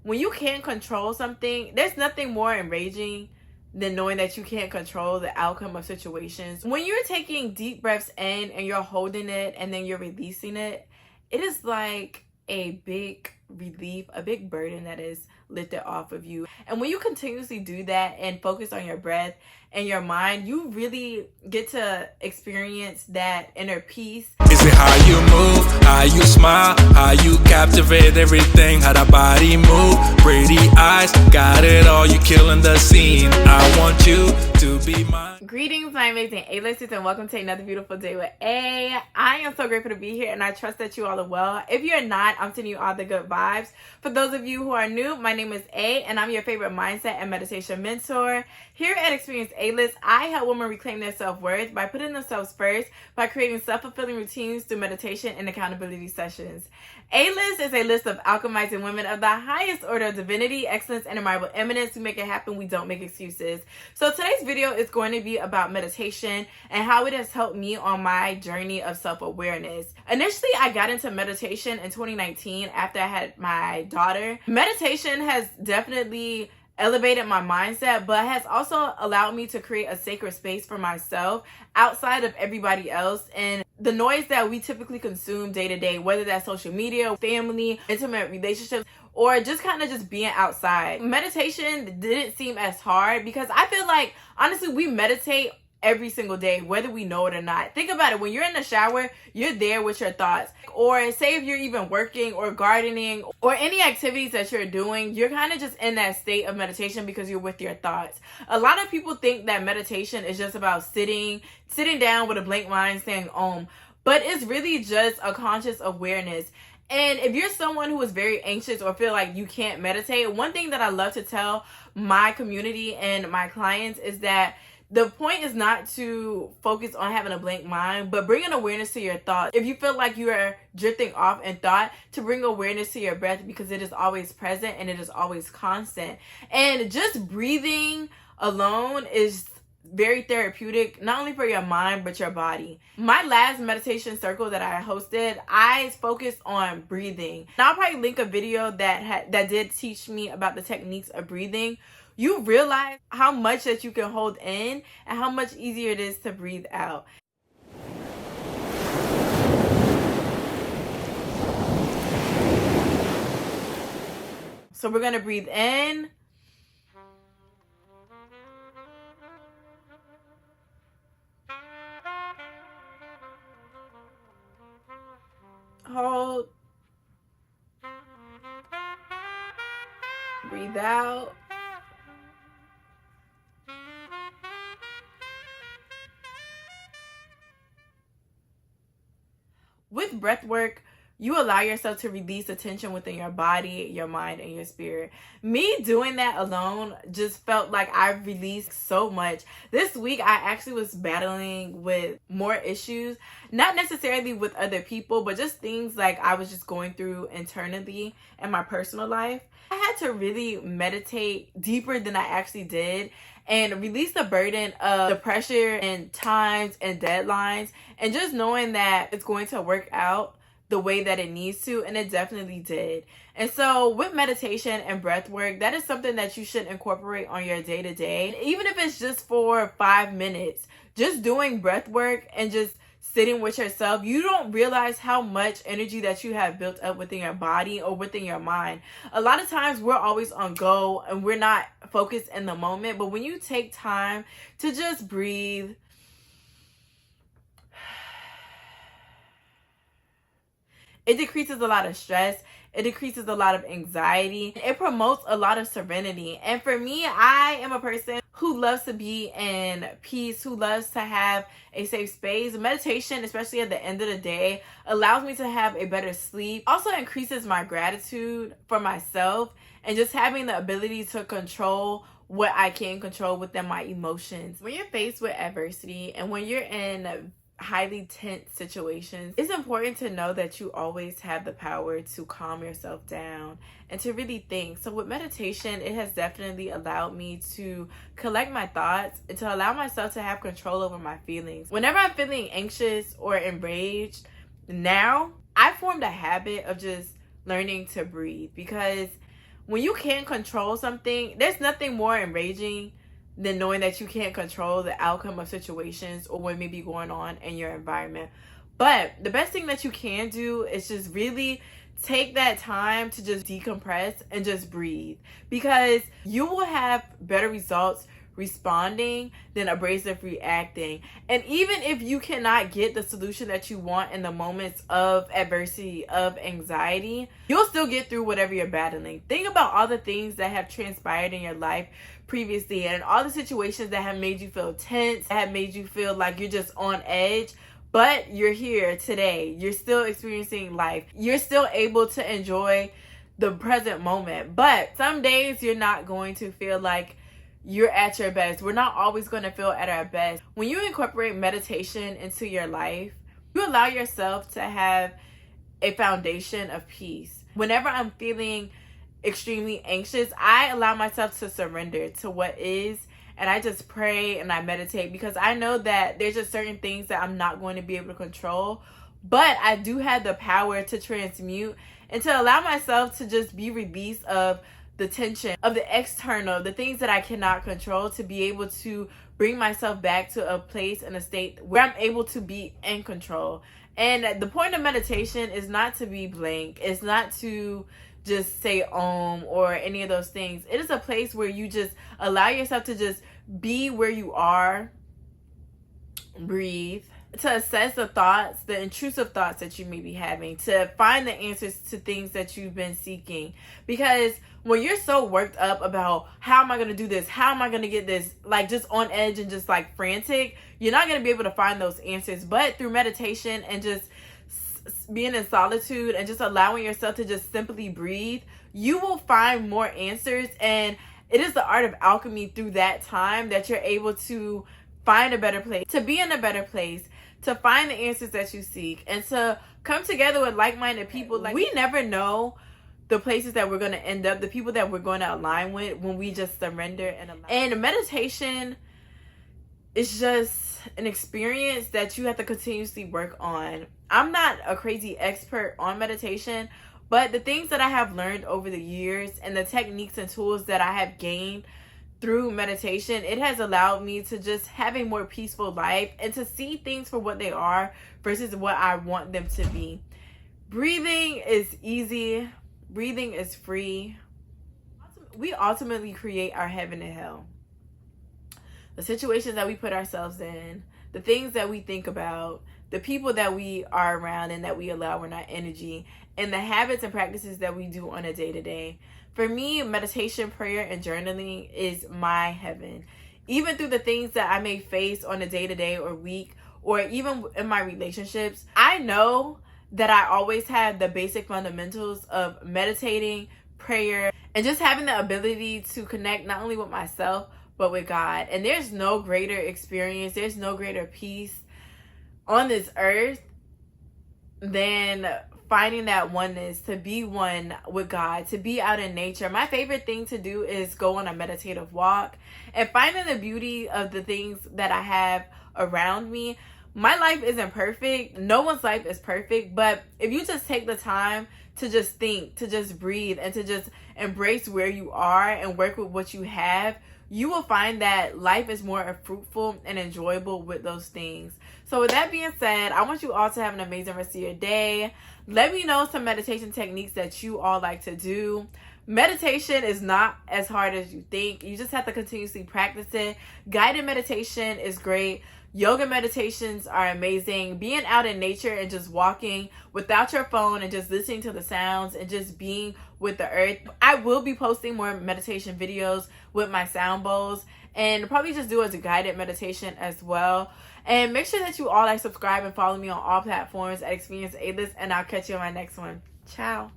when you can't control something, there's nothing more enraging than knowing that you can't control the outcome of situations. When you're taking deep breaths in and you're holding it and then you're releasing it, it is like a big relief, a big burden that is lifted off of you. And when you continuously do that and focus on your breath and your mind, you really get to experience that inner peace. Is it how you move, how you smile, how you captivate everything, how the body move, pretty eyes, got it all, you killing the scene. I want you to be mine. Greetings, my amazing A-listers, and welcome to another beautiful day with A. I am so grateful to be here, and I trust that you all are well. If you're not, I'm sending you all the good vibes. For those of you who are new, my name is A, and I'm your favorite mindset and meditation mentor. Here at Experience A-List, I help women reclaim their self-worth by putting themselves first, by creating self-fulfilling routines through meditation and accountability sessions. A-List is a list of alchemizing women of the highest order of divinity, excellence, and admirable eminence. We make it happen. We don't make excuses. So today's video is going to be about meditation and how it has helped me on my journey of self-awareness. Initially, I got into meditation in 2019 after I had my daughter. Meditation has definitely elevated my mindset, but has also allowed me to create a sacred space for myself outside of everybody else and the noise that we typically consume day to day, whether that's social media, family, intimate relationships, or just kind of just being outside. Meditation didn't seem as hard because I feel like, honestly, we meditate every single day, whether we know it or not. Think about it. When you're in the shower, you're there with your thoughts. Or say if you're even working or gardening or any activities that you're doing, you're kind of just in that state of meditation because you're with your thoughts. A lot of people think that meditation is just about sitting down with a blank mind saying Om, but it's really just a conscious awareness. And if you're someone who is very anxious or feel like you can't meditate, one thing that I love to tell my community and my clients is that the point is not to focus on having a blank mind, but bring an awareness to your thoughts. If you feel like you are drifting off in thought, to bring awareness to your breath because it is always present and it is always constant. And just breathing alone is very therapeutic, not only for your mind, but your body. My last meditation circle that I hosted, I focused on breathing. And I'll probably link a video that did teach me about the techniques of breathing. You realize how much that you can hold in and how much easier it is to breathe out. So we're going to breathe in. Hold. Breathe out. With breath work, you allow yourself to release the tension within your body, your mind, and your spirit. Me doing that alone just felt like I released so much. This week, I actually was battling with more issues, not necessarily with other people, but just things like I was just going through internally in my personal life. I had to really meditate deeper than I actually did and release the burden of the pressure and times and deadlines and just knowing that it's going to work out the way that it needs to, and it definitely did. And so with meditation and breath work, that is something that you should incorporate on your day-to-day. Even if it's just for 5 minutes, just doing breath work and just sitting with yourself, you don't realize how much energy that you have built up within your body or within your mind. A lot of times we're always on go and we're not focused in the moment, but when you take time to just breathe, it decreases a lot of stress. It decreases a lot of anxiety. It promotes a lot of serenity. And for me, I am a person who loves to be in peace, who loves to have a safe space. Meditation, especially at the end of the day, allows me to have a better sleep. Also increases my gratitude for myself and just having the ability to control what I can control within my emotions. When you're faced with adversity and when you're in highly tense situations, it's important to know that you always have the power to calm yourself down and to really think. So with meditation, it has definitely allowed me to collect my thoughts and to allow myself to have control over my feelings. Whenever I'm feeling anxious or enraged, now I formed a habit of just learning to breathe, because when you can't control something, there's nothing more enraging than knowing that you can't control the outcome of situations or what may be going on in your environment. But the best thing that you can do is just really take that time to just decompress and just breathe, because you will have better results responding than abrasive reacting. And even if you cannot get the solution that you want in the moments of adversity, of anxiety, you'll still get through whatever you're battling. Think about all the things that have transpired in your life previously and all the situations that have made you feel tense, that have made you feel like you're just on edge. But you're here today. You're still experiencing life. You're still able to enjoy the present moment. But some days you're not going to feel like you're at your best. We're not always going to feel at our best. When you incorporate meditation into your life, you allow yourself to have a foundation of peace. Whenever I'm feeling extremely anxious, I allow myself to surrender to what is, and I just pray and I meditate, because I know that there's just certain things that I'm not going to be able to control, but I do have the power to transmute and to allow myself to just be released of the tension, of the external, the things that I cannot control, to be able to bring myself back to a place and a state where I'm able to be in control. And the point of meditation is not to be blank. It's not to just say or any of those things. It is a place where you just allow yourself to just be where you are, breathe, to assess the thoughts, the intrusive thoughts that you may be having, to find the answers to things that you've been seeking. Because when you're so worked up about how am I going to do this, how am I going to get this, like just on edge and just like frantic, you're not going to be able to find those answers. But through meditation and just being in solitude and just allowing yourself to just simply breathe, you will find more answers. And it is the art of alchemy through that time that you're able to find a better place, to be in a better place, to find the answers that you seek, and to come together with like-minded people. Like, we never know the places that we're going to end up, the people that we're going to align with when we just surrender and allow. And meditation is just an experience that you have to continuously work on. I'm not a crazy expert on meditation, but the things that I have learned over the years and the techniques and tools that I have gained through meditation, it has allowed me to just have a more peaceful life and to see things for what they are versus what I want them to be. Breathing is easy. Breathing is free. We ultimately create our heaven and hell. The situations that we put ourselves in, the things that we think about, the people that we are around and that we allow in our energy, and the habits and practices that we do on a day-to-day. For me, meditation, prayer, and journaling is my heaven. Even through the things that I may face on a day-to-day or week, or even in my relationships, I know that I always have the basic fundamentals of meditating, prayer, and just having the ability to connect not only with myself, but with God. And there's no greater experience, there's no greater peace on this earth than finding that oneness, to be one with God, to be out in nature. My favorite thing to do is go on a meditative walk and finding the beauty of the things that I have around me. My life isn't perfect. No one's life is perfect. But if you just take the time to just think, to just breathe, and to just embrace where you are and work with what you have, you will find that life is more fruitful and enjoyable with those things. So with that being said, I want you all to have an amazing rest of your day. Let me know some meditation techniques that you all like to do. Meditation is not as hard as you think. You just have to continuously practice it. Guided meditation is great. Yoga meditations are amazing. Being out in nature and just walking without your phone and just listening to the sounds and just being with the earth. I will be posting more meditation videos with my sound bowls and probably just do as a guided meditation as well. And make sure that you all like, subscribe, and follow me on all platforms at Experience A-List, and I'll catch you on my next one. Ciao.